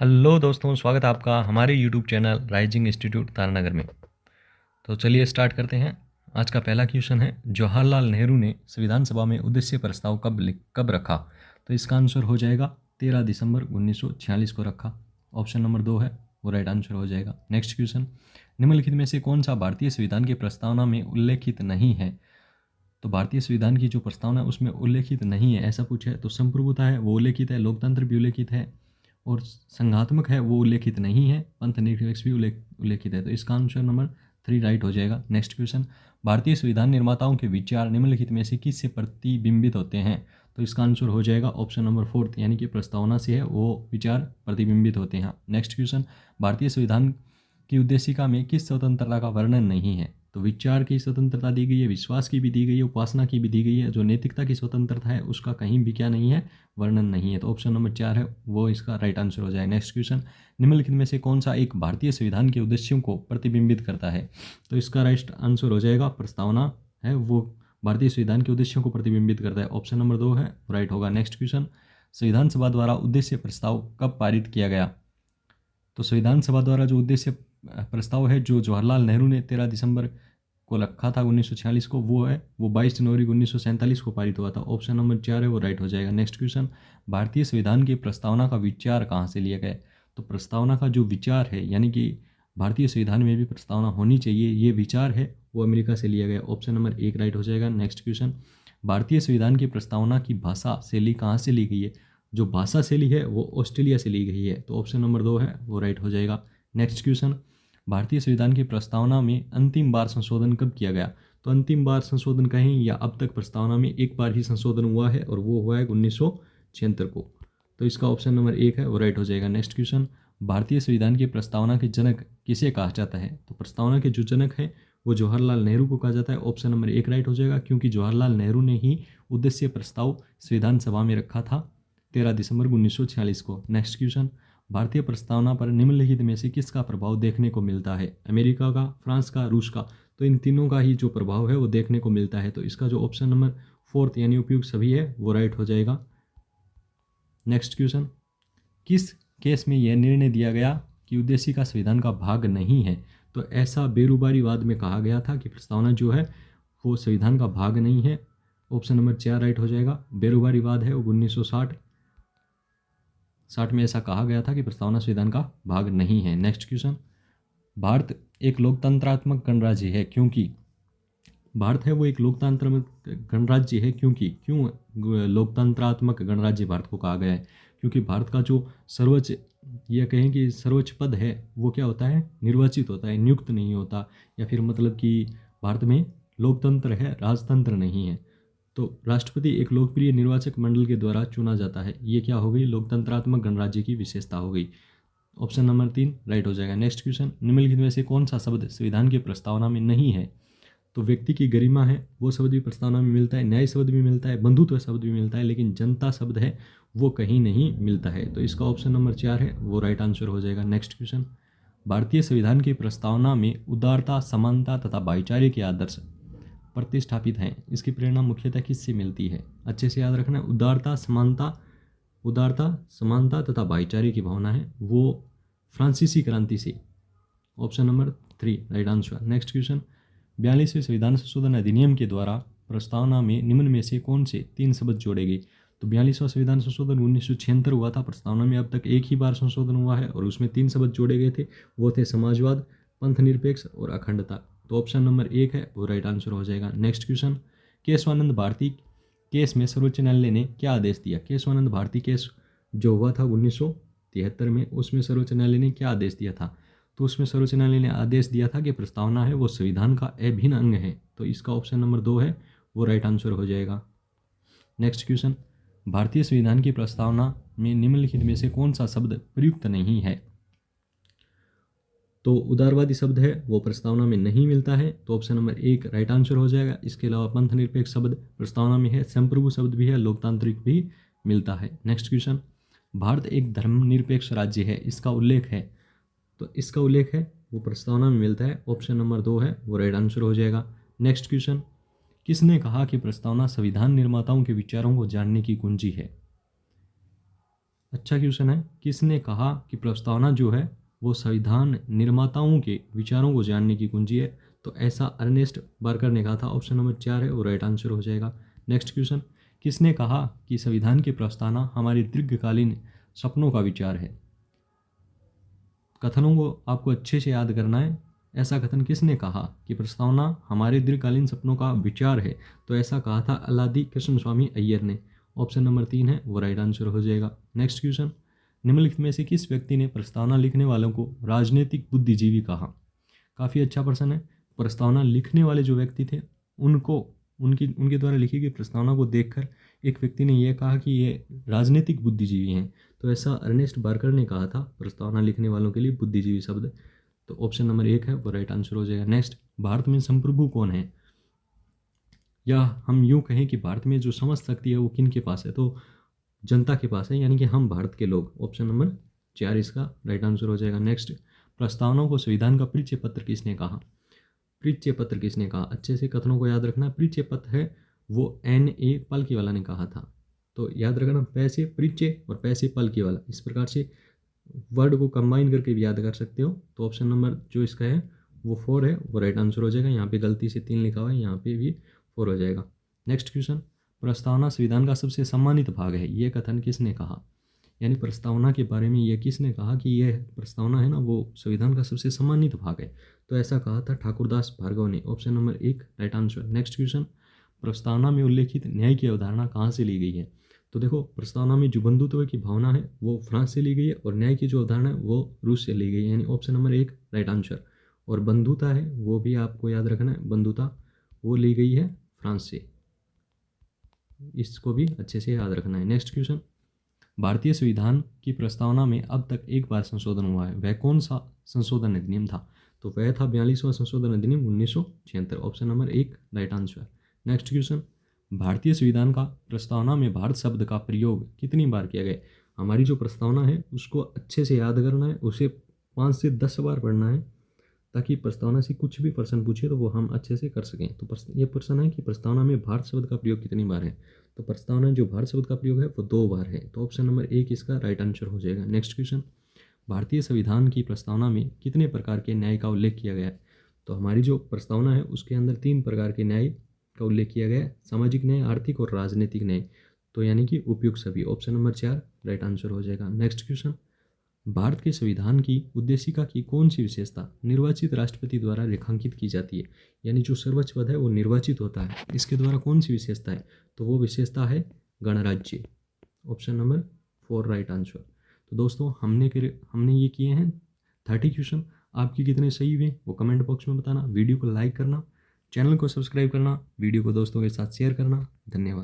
Hello दोस्तों, स्वागत है आपका हमारे YouTube channel rising institute Taranagar में। तो चलिए स्टार्ट करते हैं। आज का पहला क्वेश्चन है, जवाहरलाल नेहरू ने संविधान सभा में उद्देश्य प्रस्ताव कब रखा? तो इसका आंसर हो जाएगा 13 दिसंबर 1946 को रखा। ऑप्शन नंबर 2 है वो राइट आंसर हो जाएगा। नेक्स्ट क्वेश्चन, निम्नलिखित में से कौन सा भारतीय संविधान की प्रस्तावना में उल्लेखित नहीं है? तो भारतीय संविधान की जो प्रस्तावना है उसमें उल्लेखित नहीं है ऐसा पूछा है। तो संप्रभुता है वो उल्लेखित है, लोकतंत्र भी उल्लेखित है और संघात्मक है वो उल्लेखित नहीं है, पंथ निरपेक्ष भी उल्लेखित है। तो इसका आंसर नंबर 3 राइट हो जाएगा। नेक्स्ट क्वेश्चन, भारतीय संविधान निर्माताओं के विचार निम्नलिखित में से किससे प्रतिबिंबित होते हैं? तो इसका आंसर हो जाएगा ऑप्शन नंबर 4, यानी कि प्रस्तावना से है वो विचार प्रतिबिंबित होते हैं। नेक्स्ट क्वेश्चन, भारतीय संविधान की उद्देशिका में किस स्वतंत्रता का वर्णन नहीं है? तो विचार की स्वतंत्रता दी गई है, विश्वास की भी दी गई है, उपासना की भी दी गई है। जो नैतिकता की स्वतंत्रता है उसका कहीं भी क्या नहीं है, वर्णन नहीं है। तो ऑप्शन नंबर 4 है वो इसका राइट आंसर हो जाए। नेक्स्ट क्वेश्चन, निम्नलिखित में से कौन सा एक भारतीय संविधान के उद्देश्यों को प्रतिबिंबित करता है? तो इसका राइट आंसर हो जाएगा प्रस्तावना है वो भारतीय संविधान के उद्देश्यों को प्रतिबिंबित करता है। ऑप्शन नंबर 2 है राइट होगा। नेक्स्ट क्वेश्चन, संविधान सभा द्वारा उद्देश्य प्रस्ताव कब पारित किया गया? तो संविधान सभा द्वारा जो उद्देश्य प्रस्ताव है जो जवाहरलाल नेहरू ने 13 दिसंबर को रखा था 1946 को, वो 22 जनवरी 1947 को पारित हुआ था। ऑप्शन नंबर 4 है वो राइट हो जाएगा। नेक्स्ट क्वेश्चन, भारतीय संविधान की प्रस्तावना का विचार कहाँ से लिया गया? तो प्रस्तावना का जो विचार है, यानी कि भारतीय संविधान में भी प्रस्तावना होनी चाहिए, ये विचार है वो अमेरिका से लिया गया। ऑप्शन नंबर 1 राइट हो जाएगा। नेक्स्ट क्वेश्चन, भारतीय संविधान की प्रस्तावना की भाषा शैली कहाँ से ली गई है? जो भाषा शैली है वो ऑस्ट्रेलिया से ली गई है। तो ऑप्शन नंबर 2 है वो राइट हो जाएगा। नेक्स्ट क्वेश्चन, भारतीय संविधान की प्रस्तावना में अंतिम बार संशोधन कब किया गया? तो अंतिम बार संशोधन कहें या अब तक प्रस्तावना में एक बार ही संशोधन हुआ है और वो हुआ है 1976 को। तो इसका ऑप्शन नंबर 1 है वो राइट हो जाएगा। नेक्स्ट क्वेश्चन, भारतीय संविधान की प्रस्तावना के जनक किसे कहा जाता है? तो प्रस्तावना के जो जनक है वो जवाहरलाल नेहरू को कहा जाता है। ऑप्शन नंबर 1 राइट हो जाएगा, क्योंकि जवाहरलाल नेहरू ने ही उद्देश्य प्रस्ताव संविधान सभा में रखा था 13 दिसंबर 1946 को। नेक्स्ट क्वेश्चन, भारतीय प्रस्तावना पर निम्नलिखित में से किसका प्रभाव देखने को मिलता है? अमेरिका का, फ्रांस का, रूस का? तो इन तीनों का ही जो प्रभाव है वो देखने को मिलता है। तो इसका जो ऑप्शन नंबर 4 यानी उपयुक्त सभी है वो राइट हो जाएगा। नेक्स्ट क्वेश्चन, किस केस में यह निर्णय दिया गया कि उद्देश्य का संविधान का भाग नहीं है? तो ऐसा बेरुबारीवाद में कहा गया था कि प्रस्तावना जो है वो संविधान का भाग नहीं है। ऑप्शन नंबर 4 राइट हो जाएगा। बेरुबारीवाद है वो 1960 में ऐसा कहा गया था कि प्रस्तावना संविधान का भाग नहीं है। नेक्स्ट क्वेश्चन, भारत एक लोकतंत्रात्मक गणराज्य है क्योंकि? भारत है वो एक लोकतंत्रात्मक गणराज्य है क्योंकि? क्यों लोकतंत्रात्मक गणराज्य भारत को कहा गया है? क्योंकि भारत का जो सर्वोच्च, यह कहें कि सर्वोच्च पद है वो क्या होता है, निर्वाचित होता है, नियुक्त नहीं होता। या फिर मतलब कि भारत में लोकतंत्र है, राजतंत्र नहीं है। तो राष्ट्रपति एक लोकप्रिय निर्वाचक मंडल के द्वारा चुना जाता है। ये क्या हो गई, लोकतंत्रात्मक गणराज्य की विशेषता हो गई। ऑप्शन नंबर 3 राइट हो जाएगा। नेक्स्ट क्वेश्चन, निम्नलिखित में से कौन सा शब्द संविधान की प्रस्तावना में नहीं है? तो व्यक्ति की गरिमा है वो शब्द भी प्रस्तावना में मिलता है, न्याय शब्द भी मिलता है, बंधुत्व शब्द भी मिलता है, लेकिन जनता शब्द है वो कहीं नहीं मिलता है। तो इसका ऑप्शन नंबर 4 है वो राइट आंसर हो जाएगा। नेक्स्ट क्वेश्चन, भारतीय संविधान की प्रस्तावना में उदारता, समानता तथा भाईचारे के आदर्श प्रतिष्ठापित हैं। इसकी प्रेरणा मुख्यतः किससे मिलती है? अच्छे से याद रखना है, उदारता, समानता तथा भाईचारे की भावना है वो फ्रांसीसी क्रांति से। Option number 3 right answer. Next question, 42वें संविधान संशोधन अधिनियम के द्वारा प्रस्तावना में निम्न में से कौन से 3 शब्द जोड़े गए? तो 42वां संविधान संशोधन 1976 हुआ था। प्रस्तावना में अब तक एक ही बार संशोधन हुआ है और उसमें 3 शब्द जोड़े गए थे, वो थे समाजवाद, पंथ निरपेक्ष और अखंडता। तो ऑप्शन नंबर 1 है वो राइट आंसर हो जाएगा। Next question, Kesavananda Bharati case में सर्वोच्च न्यायालय ने क्या आदेश दिया? केशवानंद भारती केस जो हुआ था 1973 में, उसमें सर्वोच्च न्यायालय ने क्या आदेश दिया था? तो उसमें सर्वोच्च न्यायालय ने आदेश दिया था कि प्रस्तावना है वो संविधान का अभिन्न अंग है। तो इसका ऑप्शन नंबर 2 है वो राइट आंसर हो जाएगा। नेक्स्ट क्वेश्चन, भारतीय संविधान की प्रस्तावना में निम्नलिखित में से कौन सा शब्द प्रयुक्त नहीं है? तो उदारवादी शब्द है वो प्रस्तावना में नहीं मिलता है। तो ऑप्शन नंबर 1 राइट आंसर हो जाएगा। इसके अलावा पंथ निरपेक्ष शब्द प्रस्तावना में है, संप्रभु शब्द भी है, लोकतांत्रिक भी मिलता है। नेक्स्ट क्वेश्चन, भारत एक धर्मनिरपेक्ष राज्य है, इसका उल्लेख है? तो इसका उल्लेख है वो प्रस्तावना में मिलता है। ऑप्शन नंबर 2 है वो राइट आंसर हो जाएगा। नेक्स्ट क्वेश्चन, किसने कहा कि प्रस्तावना संविधान निर्माताओं के विचारों को जानने की कुंजी है? अच्छा क्वेश्चन है, किसने कहा कि प्रस्तावना जो है वो संविधान निर्माताओं के विचारों को जानने की कुंजी है? तो ऐसा अर्नेस्ट बार्कर ने कहा था। ऑप्शन नंबर 4 है वो राइट आंसर हो जाएगा। नेक्स्ट क्वेश्चन, किसने कहा कि संविधान की प्रस्तावना हमारी दीर्घकालीन सपनों का विचार है? कथनों को आपको अच्छे से याद करना है। ऐसा कथन किसने कहा कि प्रस्तावना हमारे दीर्घकालीन सपनों का विचार है? तो ऐसा कहा था अल्लादी कृष्ण स्वामी अय्यर ने। ऑप्शन नंबर 3 है वो राइट आंसर हो जाएगा। नेक्स्ट क्वेश्चन, निम्नलिखित में से किस व्यक्ति ने प्रस्तावना लिखने वालों को राजनीतिक बुद्धिजीवी कहा? काफ़ी अच्छा प्रश्न है। प्रस्तावना लिखने वाले जो व्यक्ति थे उनको उनके द्वारा लिखी गई प्रस्तावना को देखकर एक व्यक्ति ने यह कहा कि ये राजनीतिक बुद्धिजीवी हैं। तो ऐसा अर्नेस्ट बार्कर ने कहा था प्रस्तावना लिखने वालों के लिए बुद्धिजीवी शब्द। तो ऑप्शन नंबर 1 है वो राइट आंसर हो जाएगा। नेक्स्ट, भारत में संप्रभु कौन है? या हम यूँ कहें कि भारत में जो समझ शक्ति है वो किन के पास है? तो जनता के पास है, यानी कि हम भारत के लोग। ऑप्शन नंबर 4 इसका राइट आंसर हो जाएगा। नेक्स्ट, प्रस्तावनाओं को संविधान का परिचय पत्र किसने कहा? परिचय पत्र किसने कहा? अच्छे से कथनों को याद रखना। परिचय पत्र है वो N.A. पलकीवाला ने कहा था। तो याद रखना, पैसे परिचय और पैसे पलकीवाला, इस प्रकार से वर्ड को कंबाइन करके भी याद कर सकते हो। तो ऑप्शन नंबर जो इसका है वो 4 है वो राइट आंसर हो जाएगा। यहाँ पे गलती से 3 लिखा हुआ है, यहाँ पे भी 4 हो जाएगा। नेक्स्ट क्वेश्चन, प्रस्तावना संविधान का सबसे सम्मानित भाग है, ये कथन किसने कहा? यानी प्रस्तावना के बारे में ये किसने कहा कि यह प्रस्तावना है ना वो संविधान का सबसे सम्मानित भाग है? तो ऐसा कहा था ठाकुरदास भार्गव ने। Option number 1 right answer. Next question, प्रस्तावना में उल्लेखित न्याय की अवधारणा कहाँ से ली गई है? तो देखो, प्रस्तावना में जो बंधुत्व की भावना है वो फ्रांस से ली गई है और न्याय की जो अवधारणा है वो रूस से ली गई है, यानी ऑप्शन नंबर 1 राइट आंसर। और बंधुता है वो भी आपको याद रखना है, बंधुता वो ली गई है फ्रांस से, इसको भी अच्छे से याद रखना है। नेक्स्ट क्वेश्चन, भारतीय संविधान की प्रस्तावना में अब तक एक बार संशोधन हुआ है, वह कौन सा संशोधन अधिनियम था? तो वह था 42वां संशोधन अधिनियम 1976। Option number 1 right answer. Next question, भारतीय संविधान का प्रस्तावना में भारत शब्द का प्रयोग कितनी बार किया गया? हमारी जो प्रस्तावना है उसको अच्छे से याद करना है, उसे 5 से 10 बार पढ़ना है, ताकि प्रस्तावना से कुछ भी प्रश्न पूछे तो वो हम अच्छे से कर सकें। तो ये प्रश्न है कि प्रस्तावना में भारत शब्द का प्रयोग कितनी बार है? तो प्रस्तावना जो भारत शब्द का प्रयोग है वो 2 बार है। तो ऑप्शन नंबर 1 इसका राइट आंसर हो जाएगा। नेक्स्ट क्वेश्चन, भारतीय संविधान की प्रस्तावना में कितने प्रकार के न्याय का उल्लेख किया गया है? तो हमारी जो प्रस्तावना है उसके अंदर 3 प्रकार के न्याय का उल्लेख किया गया है, सामाजिक न्याय, आर्थिक और राजनीतिक न्याय। तो यानी कि उपयुक्त सभी। ऑप्शन नंबर 4 राइट आंसर हो जाएगा। नेक्स्ट क्वेश्चन, भारत के संविधान की उद्देशिका की कौन सी विशेषता निर्वाचित राष्ट्रपति द्वारा रेखांकित की जाती है? यानी जो सर्वोच्च पद है वो निर्वाचित होता है, इसके द्वारा कौन सी विशेषता है? तो वो विशेषता है गणराज्य। Option number 4 right answer. तो दोस्तों हमने ये किए हैं 30 क्वेश्चन। आपके कितने सही हुए वो कमेंट बॉक्स में बताना। वीडियो को लाइक करना, चैनल को सब्सक्राइब करना, वीडियो को दोस्तों के साथ शेयर करना। धन्यवाद।